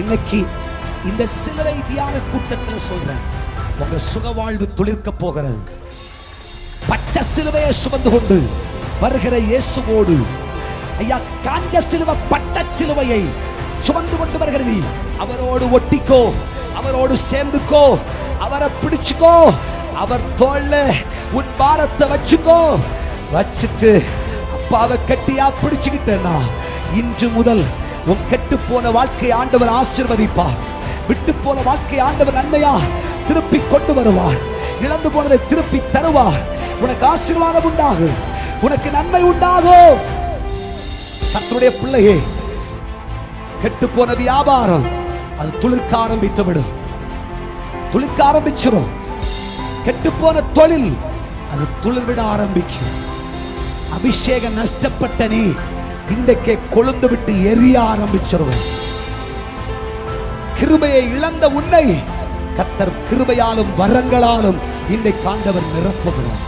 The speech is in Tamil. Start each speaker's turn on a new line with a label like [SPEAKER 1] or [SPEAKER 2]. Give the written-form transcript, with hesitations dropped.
[SPEAKER 1] இன்னைக்கு இந்த சிலுவை தியான கூட்டத்தில் சொல்றேன், உங்க சுகவாழ்வு துளிர்க்க போகிறது. பச்சை சிலுவையை சுமந்து கொண்டு வருகிற இயேசுவோடு, ஐயா காஞ்ச சிலுவை பட்ட சிலுவையை சுமந்து கொண்டு வருகிற நீ அவரோடு ஒட்டிக்கோ, அவரோடு சேர்ந்துக்கோ, அவரை பிடிச்சுக்கோ, அவர் தோள்ல உன் பாரத்தை வச்சுக்கோ. வச்சுட்டு அப்பாவை கட்டியா பிடிச்சுக்கிட்டேன்னா இன்று முதல் உன் கெட்டு போன வாழ்க்கை ஆண்டவர் ஆசீர்வதிப்பார். விட்டு போன வாழ்க்கை ஆண்டவர் நன்மையா திருப்பி கொண்டு வருவார். இழந்து போனதை திருப்பி தருவார். உனக்கு ஆசீர்வாதம் உண்டாகும், உனக்கு நன்மை உண்டாகும். கர்த்தருடைய பிள்ளையே, கெட்டு போன வியாபாரம் அது துளிர்க்க ஆரம்பித்து விடும், துளிர்க்க ஆரம்பிச்சிடும். கெட்டு போன தொழில் அது துளிர்விட ஆரம்பிக்கும். அபிஷேகம் நஷ்டப்பட்ட நீ இன்றைக்கே கொழுந்து விட்டு எரிய ஆரம்பிச்சிருவேன். கிருபையை இழந்த உன்னை கர்த்தர் கிருபையாலும் வரங்களாலும் இன்றைக்கு ஆண்டவர் நிரப்புகிறார்.